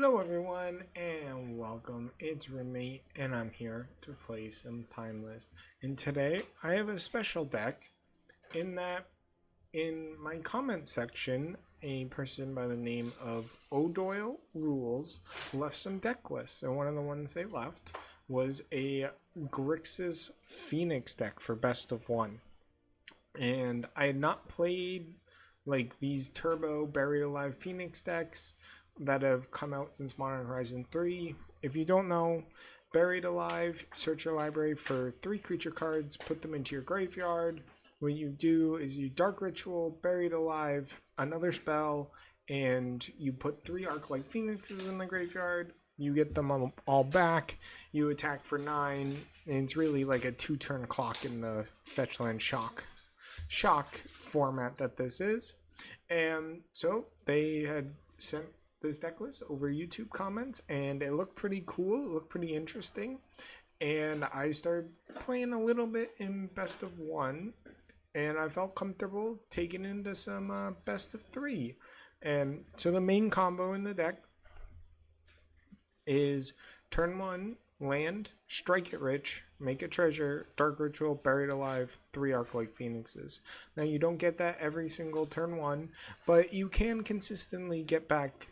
Hello everyone and welcome, it's Roommate and I'm here to play some Timeless. And today I have a special deck in that in my comment section a person by the name of Odoyle Rules left some deck lists, and one of the ones they left was a Grixis Phoenix deck for best of one. And I had not played like these turbo buried alive Phoenix decks that have come out since Modern Horizon 3. If you don't know, Buried Alive, search your library for 3 creature cards, put them into your graveyard. What you do is you Dark Ritual, Buried Alive, another spell, and you put 3 Arc-like Phoenixes in the graveyard. You get them all back, you attack for 9, and it's really like a 2-turn clock in the Fetchland Shock format that this is. And so they had sent this deck list over YouTube comments, and it looked pretty cool, it looked pretty interesting, and I started playing a little bit in best of one, and I felt comfortable taking into some best of 3. And so the main combo in the deck is turn 1 land, strike it rich, make a treasure, Dark Ritual, Buried Alive, 3 Arc-like Phoenixes. Now you don't get that every single turn 1, but you can consistently get back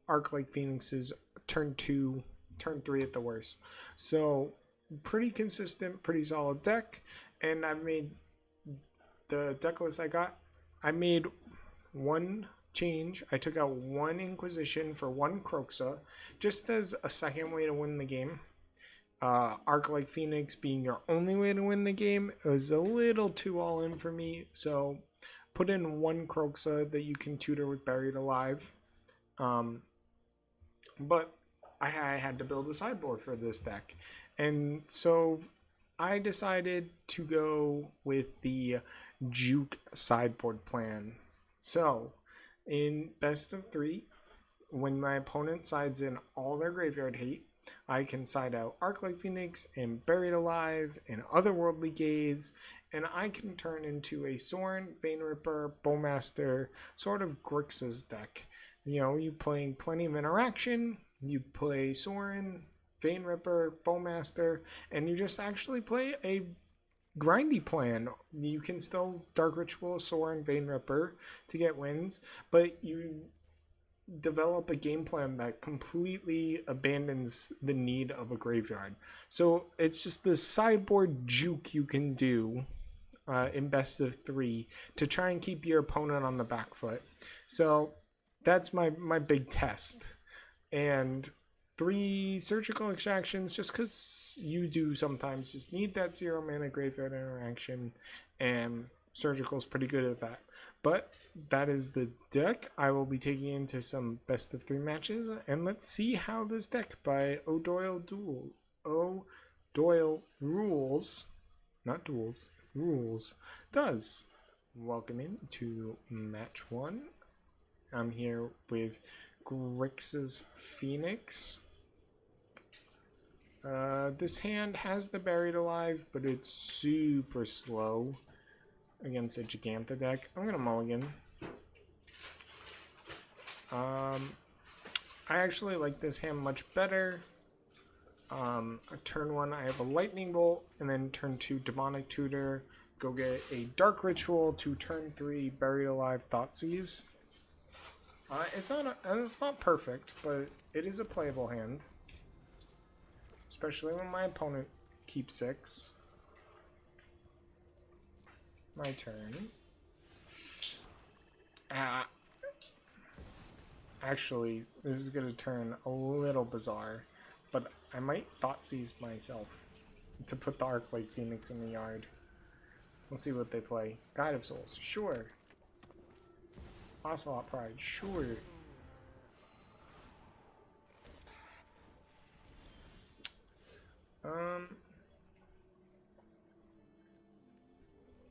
Arc-like Phoenixes turn 2, turn 3 at the worst. So pretty consistent, pretty solid deck. And I've made the deck list I made one change. I took out 1 Inquisition for 1 Croxa, just as a second way to win the game. Arc-like Phoenix being your only way to win the game, it was a little too all in for me, so put in 1 Croxa that you can tutor with Buried Alive. But I had to build a sideboard for this deck, and so I decided to go with the Juke sideboard plan. So in best of 3, when my opponent sides in all their graveyard hate, I can side out Arc-like Phoenix and Buried Alive and Otherworldly Gaze, and I can turn into a Sorin, Vein Ripper, Bowmaster, sort of Grixis deck. You know, you playing plenty of interaction, you play Sorin, Vein Ripper, Bowmaster, and you just actually play a grindy plan. You can still Dark Ritual, Sorin, Vein Ripper to get wins, but you develop a game plan that completely abandons the need of a graveyard. So it's just this sideboard juke you can do in best of 3 to try and keep your opponent on the back foot. So that's my big test. And 3 surgical extractions, just because you do sometimes just need that 0 mana graveyard interaction, and surgical is pretty good at that. But that is the deck I will be taking into some best of 3 matches, and let's see how this deck by Odoyle Rules, not Duels, Rules, does. Welcome into match 1. I'm here with Grixis Phoenix. This hand has the Buried Alive, but it's super slow against a Giganta deck. I'm gonna mulligan. I actually like this hand much better. Turn 1 I have a Lightning Bolt, and then turn 2 Demonic Tutor, go get a Dark Ritual to turn 3 Buried Alive Thoughtseize. It's not perfect, but it is a playable hand, especially when my opponent keeps 6. My turn. Actually, this is going to turn a little bizarre, but I might Thoughtseize myself to put the Arc-like Phoenix in the yard. We'll see what they play. Guide of Souls, sure. Ocelot Pride, sure.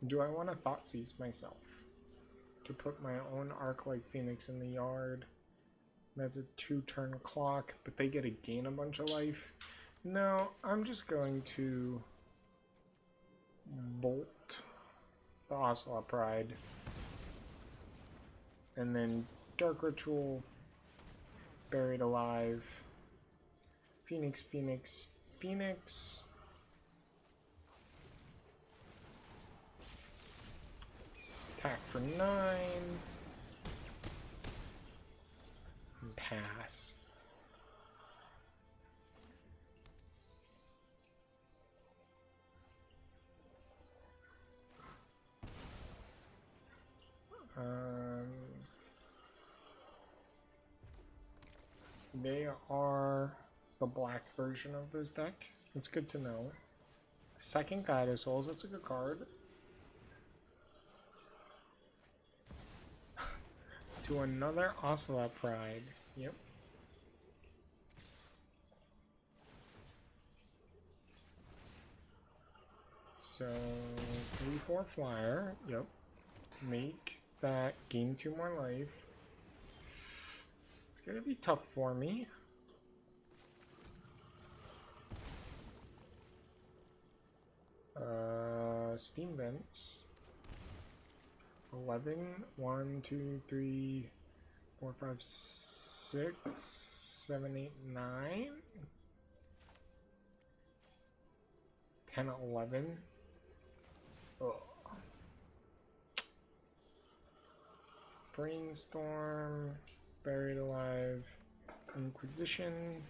Do I want to Thoughtseize myself to put my own Arc-like Phoenix in the yard? That's a 2-turn clock, but they get to gain a bunch of life. No, I'm just going to bolt the Ocelot Pride, and then Dark Ritual, Buried Alive. Phoenix, Phoenix, Phoenix. Attack for 9. And pass. They are the black version of this deck. It's good to know. Second Guided Souls, that's a good card. To another Ocelot Pride. Yep. So 3/4 flyer. Yep. Make that gain 2 more life. It's gonna be tough for me. Steam vents. 11, 1, 2, 3, 4, 5, 6, 7, 8, 9, 10, 11. Ugh. Brainstorm, Buried Alive, Inquisition,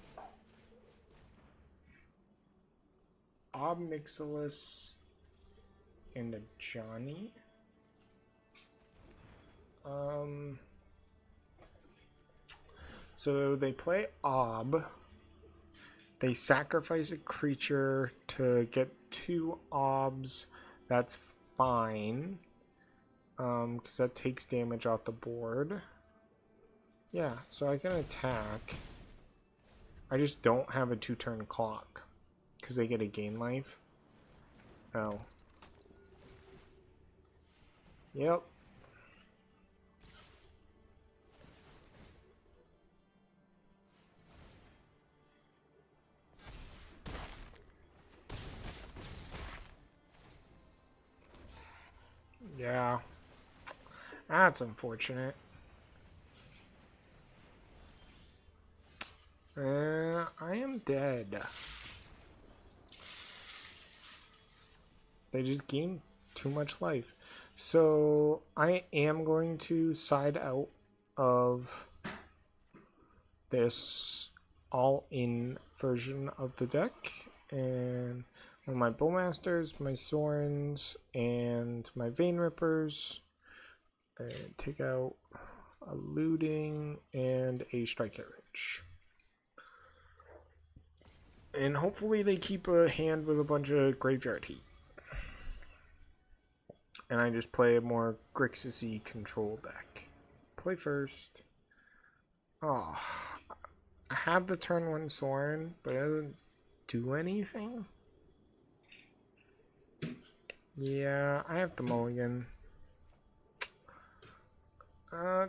Obnixilis, and a Johnny. So they play Ob. They sacrifice a creature to get 2 Obs. That's fine. Because that takes damage off the board. Yeah, so I can attack. I just don't have a 2-turn clock. Because they get a gain life. Oh. Yep. Yeah. That's unfortunate. I am dead. They just gained too much life. So I am going to side out of this all-in version of the deck. And my Bowmasters, my Sorens, and my Vein Rippers. And take out a Looting and a Strike at Rich. And hopefully they keep a hand with a bunch of Graveyard Heat. And I just play a more Grixis-y control deck. Play first. Oh, I have the turn 1 Soren, but it doesn't do anything. Yeah, I have the mulligan.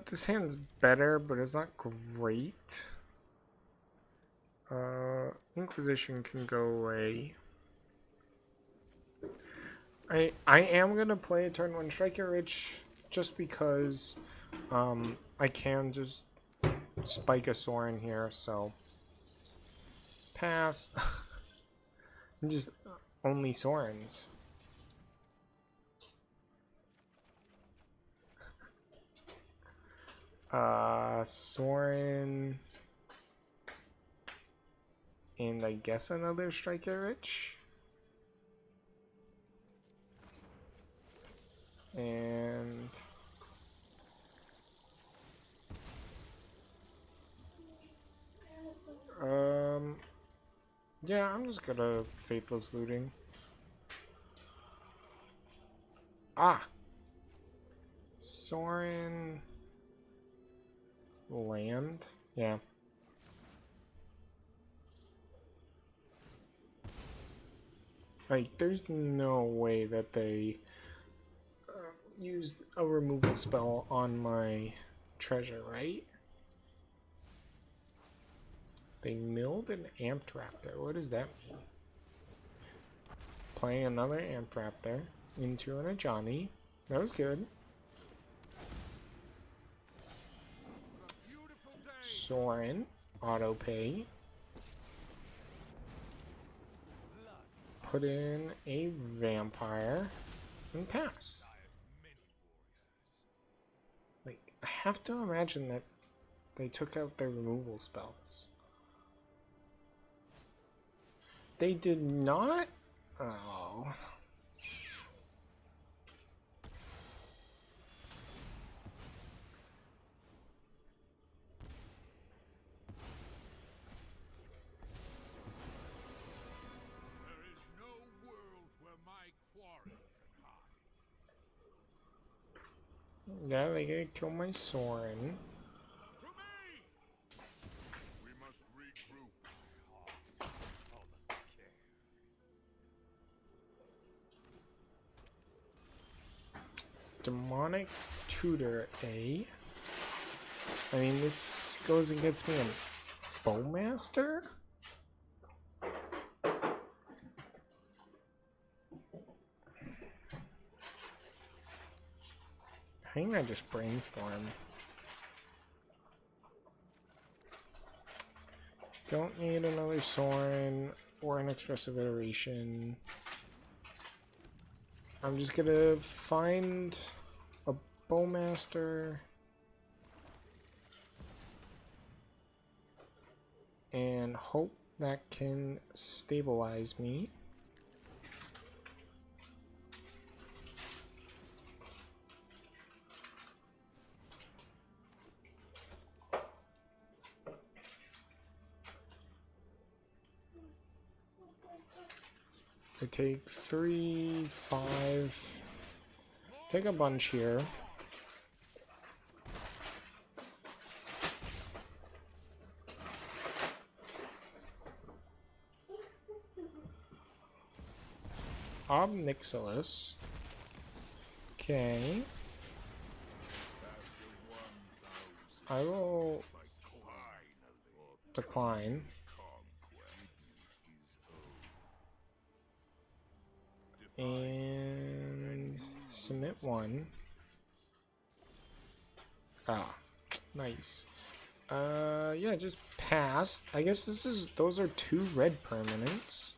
This hand's better, but it's not great. Inquisition can go away. I am gonna play a turn 1 Striker Rich just because I can just spike a Soren here, so pass. Just only Sorens. Soren, and I guess another Striker Rich. And yeah, I'm just gonna Faithless Looting. Soren land, yeah. Like, there's no way that they used a removal spell on my treasure, right? They milled an Amped Raptor. What does that mean? Playing another Amped Raptor into an Ajani. That was good. Soren. auto pay. Put in a vampire and pass. Like, I have to imagine that they took out their removal spells. They did not? Oh. Yeah, they gotta kill my Soren. We must regroup. Demonic Tutor A. I mean, this goes against me in Bowmaster? I think I just brainstorm. Don't need another Soren or an expressive iteration. I'm just gonna find a Bowmaster and hope that can stabilize me. I take 3, 5, take a bunch here. Obnixilis. Okay. I will decline. And submit one. Ah, nice. Yeah, just passed. I guess those are 2 red permanents.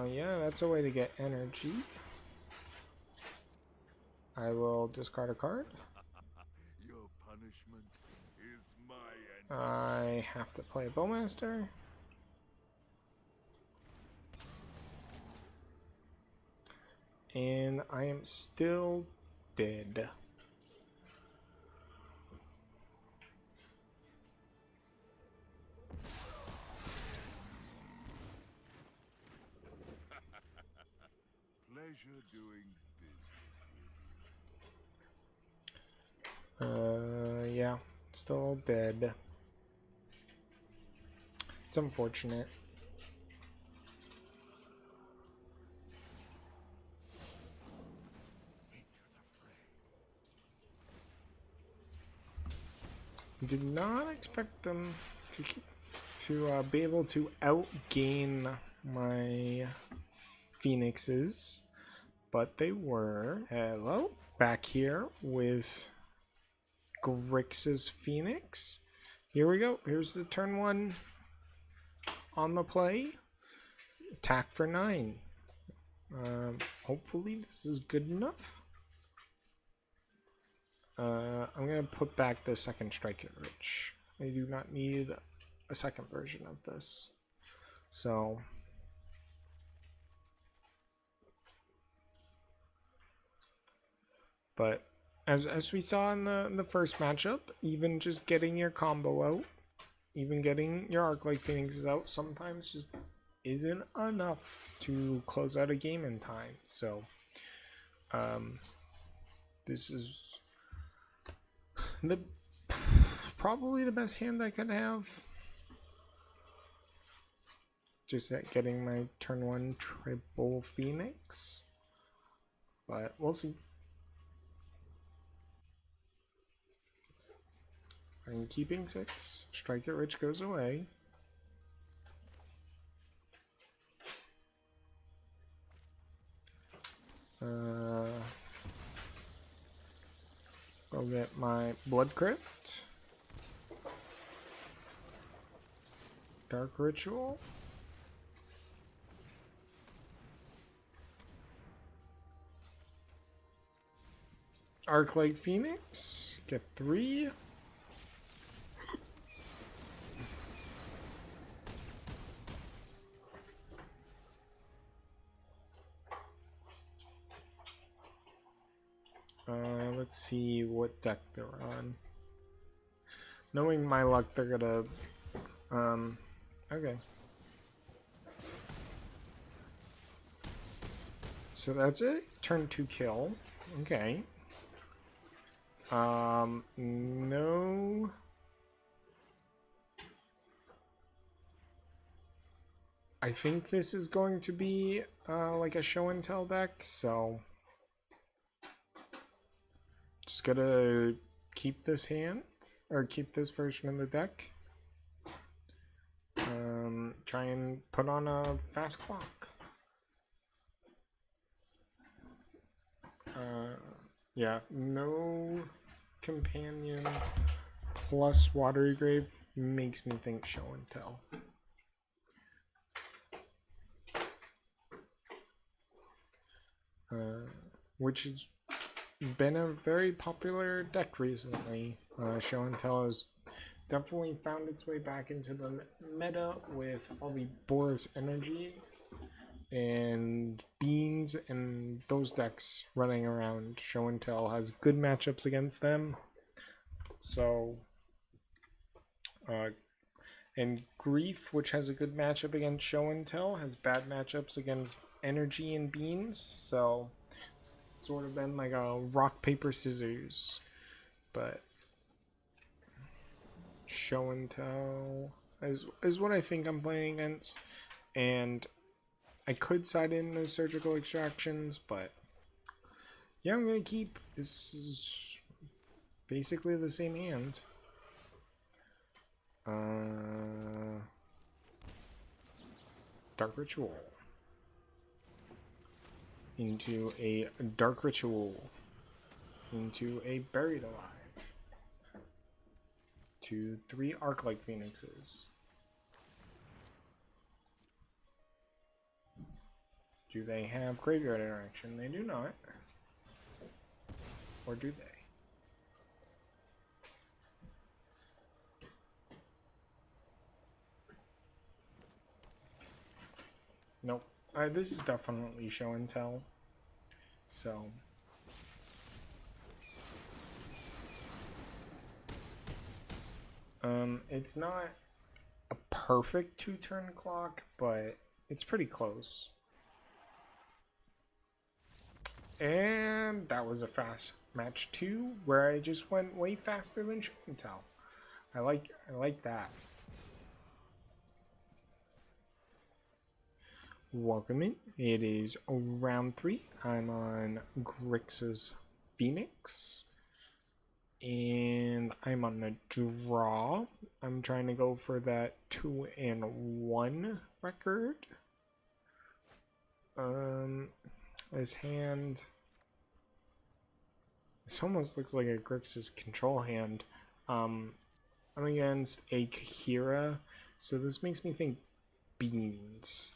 Yeah, that's a way to get energy. I will discard a card. Your punishment is my I have to play a Bowmaster. And I am still dead. pleasure doing business with you. Yeah, still dead. It's unfortunate. Did not expect them to be able to outgain my phoenixes, but they were. Hello, back here with Grixis Phoenix. Here we go. Here's the turn 1 on the play. Attack for 9. Hopefully this is good enough. I'm gonna put back the second strike at Rich. I do not need a second version of this. So but as we saw in the first matchup, even just getting your combo out, even getting your Arc-Light Phoenixes out, sometimes just isn't enough to close out a game in time. So this is probably the best hand I could have. Just at getting my turn 1 triple Phoenix. but we'll see. I'm keeping 6. Strike it rich goes away. Go get my blood crypt. Dark ritual. Arclight Phoenix. Get 3. Let's see what deck they're on. Knowing my luck, they're gonna, okay. So that's it. Turn 2 kill. Okay. No. I think this is going to be, like a show and tell deck, so just gotta keep this hand, or keep this version of the deck. Try and put on a fast clock. Yeah, no companion plus watery grave makes me think show and tell. Which has been a very popular deck recently. Show and tell has definitely found its way back into the meta with all the Boros energy and beans and those decks running around. Show and tell has good matchups against them. So, and Grief, which has a good matchup against Show and Tell, has bad matchups against Energy and Beans. So, it's sort of been like a rock, paper, scissors. But Show and Tell is what I think I'm playing against. And I could side in those surgical extractions, but yeah, I'm going to keep. This is basically the same hand. Dark Ritual. Into a Dark Ritual. Into a Buried Alive. 2, 3 Arclight Phoenixes. Do they have graveyard interaction? They do not. Or do they? Nope. This is definitely show and tell. So. It's not a perfect 2-turn clock, but it's pretty close. And that was a fast match 2, where I just went way faster than show and tell. I like that. Welcome in. It is round 3. I'm on Grixis Phoenix. And I'm on the draw. I'm trying to go for that 2-1 record. This hand, this almost looks like a Grixis control hand. I'm against a Kahira, so this makes me think Beans.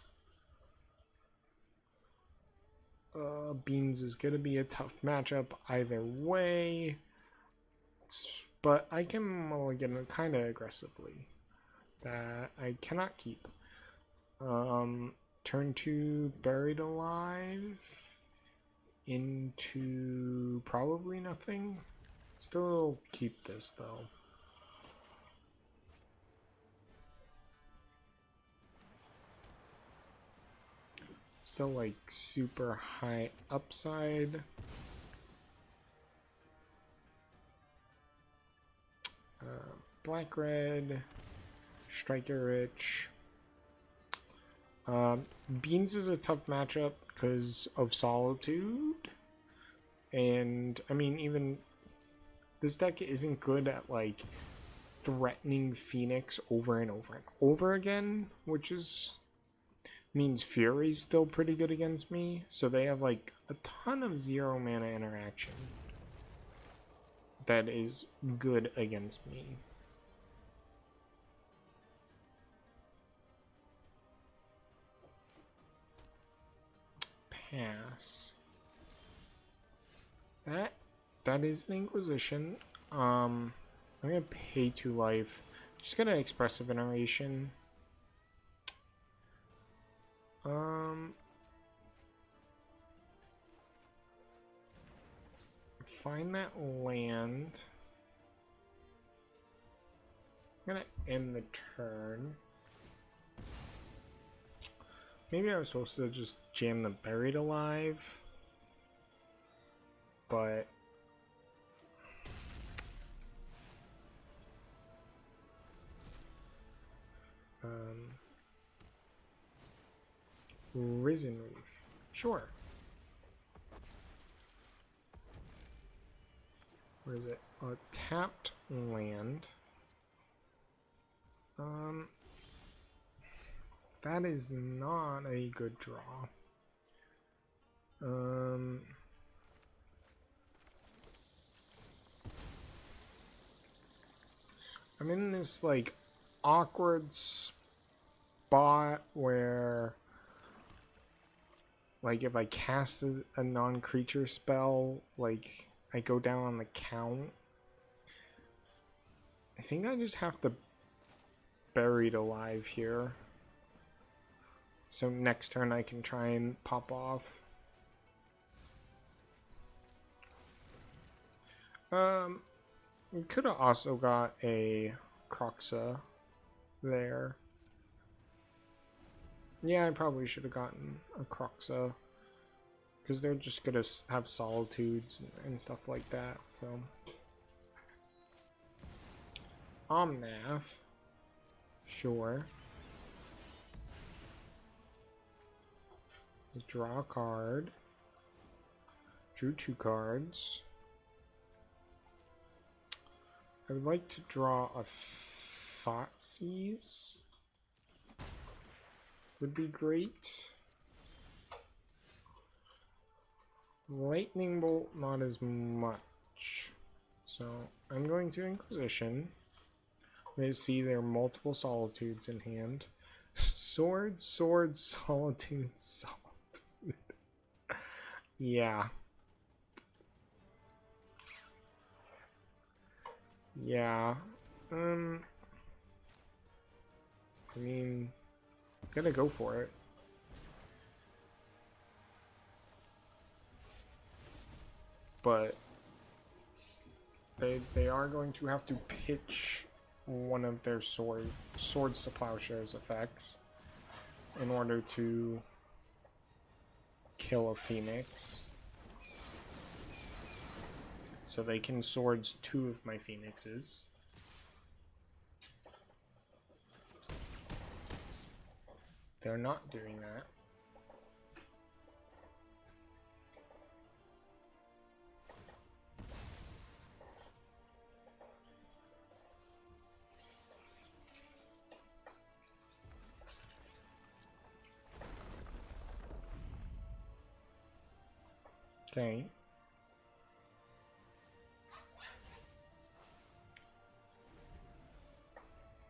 Beans is gonna be a tough matchup either way. But I can mulligan kind of aggressively. That I cannot keep. Turn 2 Buried Alive into probably nothing. Still keep this though. Still like super high upside. Black red, striker rich. Beans is a tough matchup because of Solitude. And I mean, even this deck isn't good at like threatening Phoenix over and over and over again, which is means Fury's still pretty good against me. So they have like a ton of 0 mana interaction that is good against me. Pass. That is an Inquisition. I'm gonna pay 2 life. Just gonna Expressive Iteration. Find that land. I'm gonna end the turn. Maybe I was supposed to just jam the Buried Alive, but Risen Reef, sure. Where is it? Tapped land. That is not a good draw. I'm in this like awkward spot where like if I cast a non-creature spell, like I go down on the count. I think I just have to Buried Alive here. So next turn I can try and pop off. We could have also got a Croxa there. Yeah, I probably should have gotten a Croxa, because they're just gonna have Solitudes and stuff like that, so. Omnath. Sure. Draw a card. Drew 2 cards. I would like to draw a Thoughtseize. Would be great. Lightning Bolt, not as much. So I'm going to Inquisition. I'm going to see there are multiple Solitudes in hand. Sword, Solitude, Solitude. Yeah. Yeah. I mean, gotta go for it. But they are going to have to pitch one of their swords to plowshares effects in order to kill a Phoenix. So they can swords 2 of my Phoenixes. They're not doing that. Okay.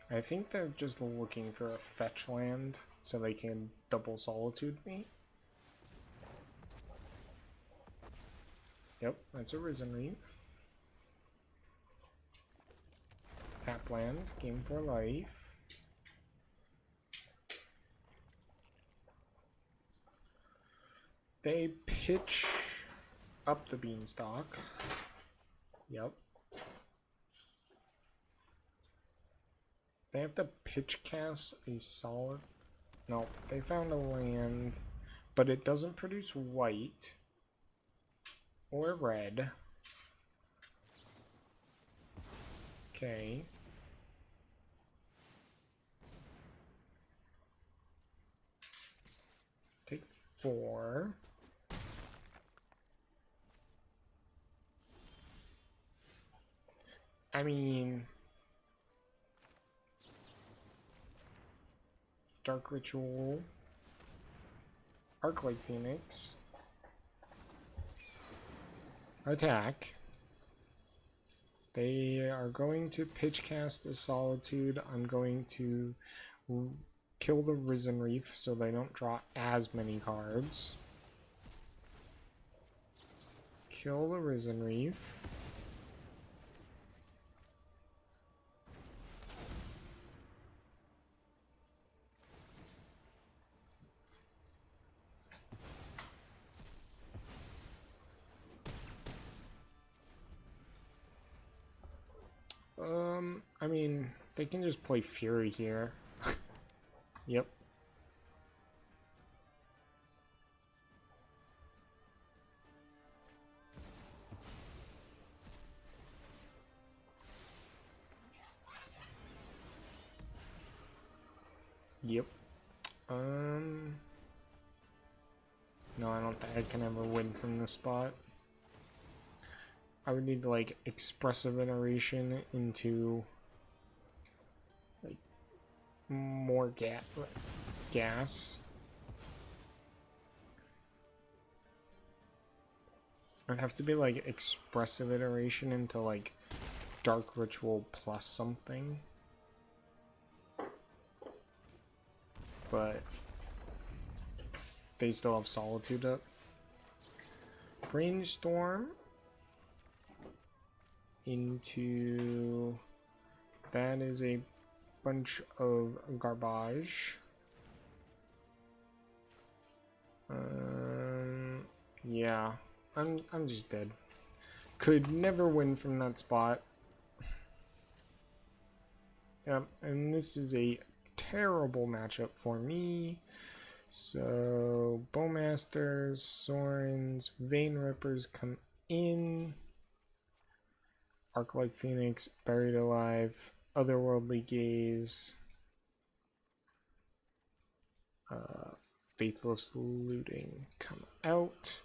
I think they're just looking for a fetch land so they can double Solitude me. Yep, that's a Risen Reef. Tap land, game for life. They pitch up the Beanstalk. Yep. They have to pitch cast a solid. No, they found a land, but it doesn't produce white or red. Okay. Take 4. I mean, Dark Ritual, Arclight Phoenix, attack. They are going to pitch cast the Solitude. I'm going to kill the Risen Reef so they don't draw as many cards. Kill the Risen Reef. I mean, they can just play Fury here. Yep. Yep. No, I don't think I can ever win from this spot. I would need like expressive iteration into like more gas. It'd have to be like expressive iteration into like Dark Ritual plus something. But they still have Solitude up. Brainstorm into... That is a bunch of garbage. Yeah, I'm just dead. Could never win from that spot. Yep, and this is a terrible matchup for me. So Bowmasters, Sorens, Vein Rippers come in. Arclight Phoenix, Buried Alive, Otherworldly Gaze, Faithless Looting come out,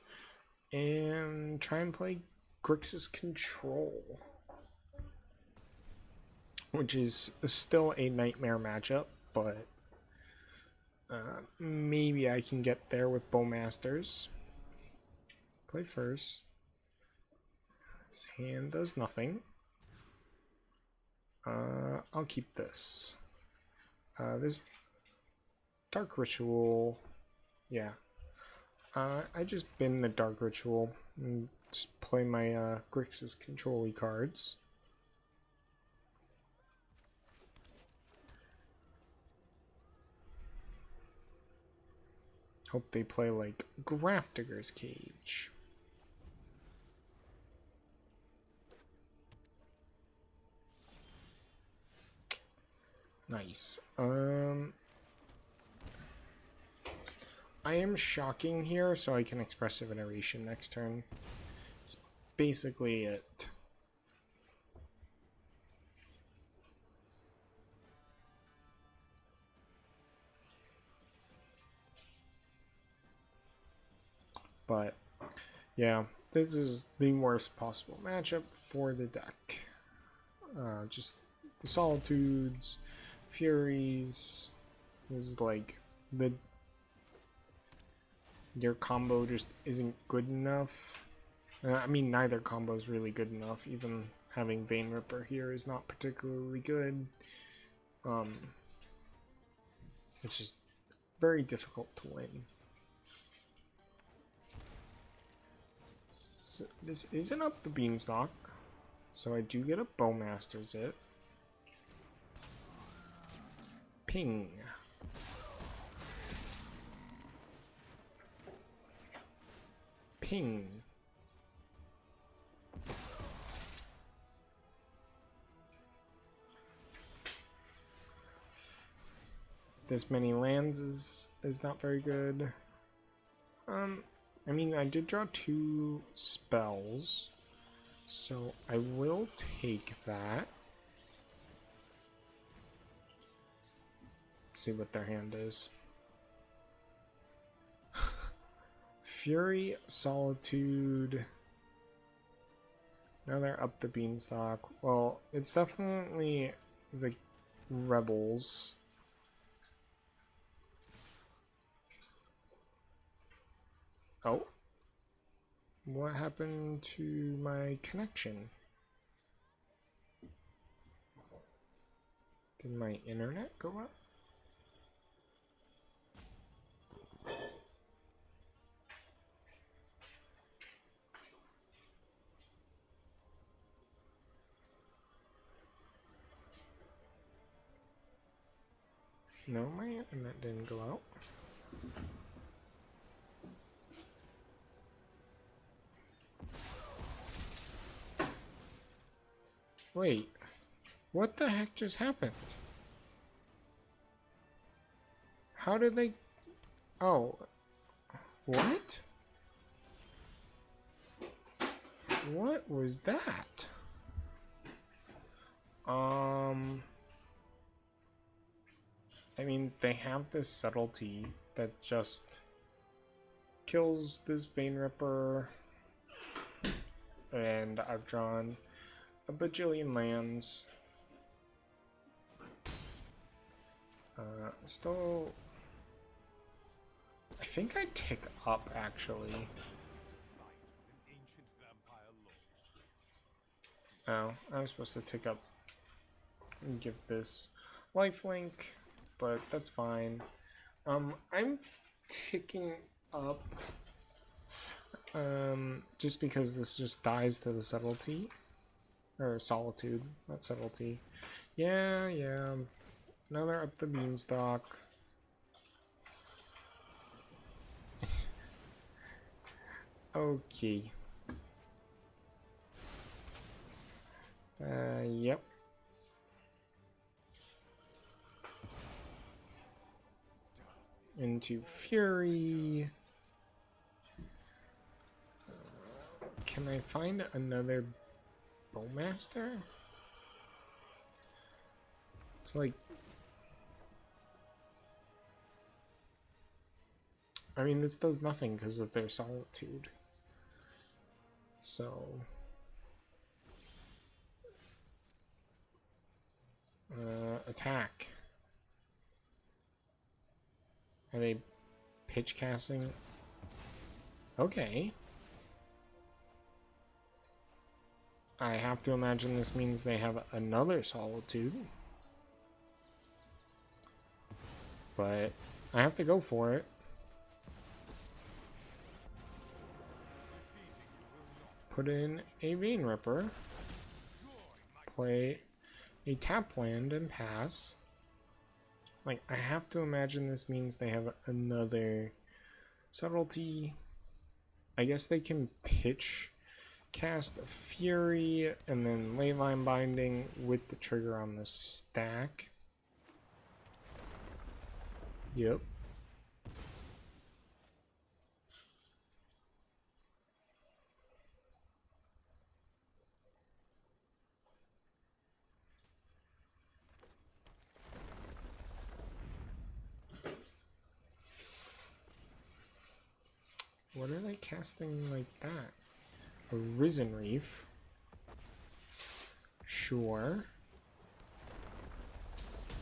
and try and play Grixis Control, which is still a nightmare matchup, but maybe I can get there with Bowmasters. Play first. His hand does nothing. I'll keep this. This Dark Ritual, yeah. I just bin the Dark Ritual and just play my Grixis Control-y cards. Hope they play like Grafdigger's Cage. Nice. I am shocking here, so I can expressive iteration next turn. That's basically it. But yeah, this is the worst possible matchup for the deck. Just the Solitudes, Furies. This is like your combo just isn't good enough. I mean, neither combo is really good enough. Even having Vein Ripper here is not particularly good. It's just very difficult to win. So this isn't up the Beanstalk, so I do get a Bowmaster's it. Ping. Ping. This many lands is not very good. I mean, I did draw 2 spells, so I will take that. See what their hand is. Fury, Solitude, Now they're up the beanstalk. Well, it's definitely the rebels. Oh. What happened to my connection? Did my internet go up? No, my internet didn't go out. Wait, what the heck just happened? How did they... Oh, what? What was that? I mean, they have this subtlety that just kills this Vein Ripper, and I've drawn a bajillion lands. Still, I think I tick up actually. Oh, I was supposed to tick up and give this lifelink, but that's fine. I'm ticking up just because this just dies to the subtlety. Or solitude, not subtlety. Yeah. Now they're up the beanstalk. Okay. Yep. Into Fury. Can I find another Bowmaster? It's like... I mean, this does nothing because of their solitude. So... attack. Are they pitch casting? Okay. I have to imagine this means they have another solitude. But I have to go for it. Put in a Vein Ripper. Play a tap land and pass. Like, I have to imagine this means they have another subtlety. I guess they can pitch cast Fury and then Leyline Binding with the trigger on the stack. Yep. What are they casting like that? A Risen Reef. Sure.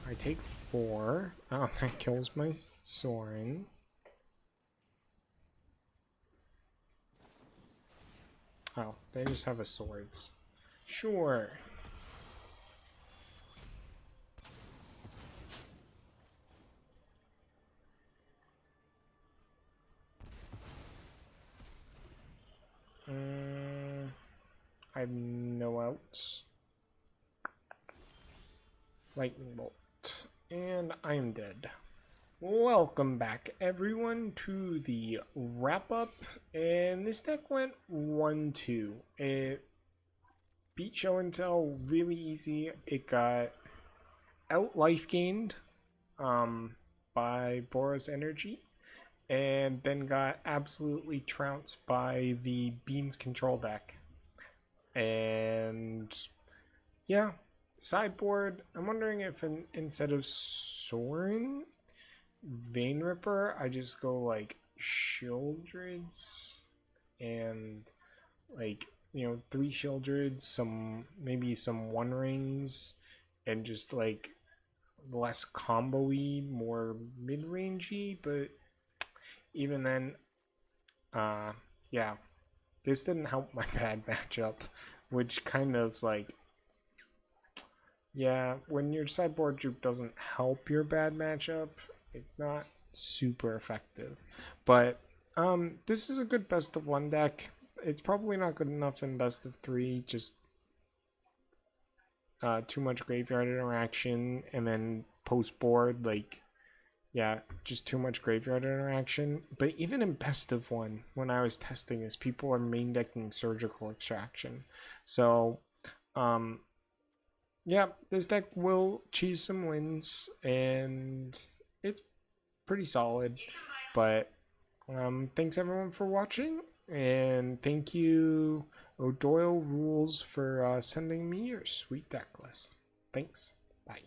I take 4. Oh, that kills my Sorin. Oh, they just have a swords. Sure. I have no outs. Lightning bolt. And I am dead. Welcome back, everyone, to the wrap-up. And this deck went 1-2. It beat Show and Tell really easy. It got out life gained by Boros Energy. And then got absolutely trounced by the Beans control deck. And yeah, sideboard. I'm wondering if instead of Sorin, Vein Ripper, I just go like Shieldreds and like three Shieldreds, maybe some One Rings, and just like less combo-y, more mid-rangey. But even then, yeah, this didn't help my bad matchup, which kind of is like, yeah, when your sideboard juke doesn't help your bad matchup, it's not super effective. But this is a good best of one deck. It's probably not good enough in best of three, just too much graveyard interaction, and then post board, like, yeah, just too much graveyard interaction. But even in best of one, when I was testing this, people are main decking surgical extraction. So yeah, this deck will cheese some wins, and it's pretty solid. But thanks everyone for watching, and thank you Odoyle Rules for sending me your sweet deck list. Thanks. Bye.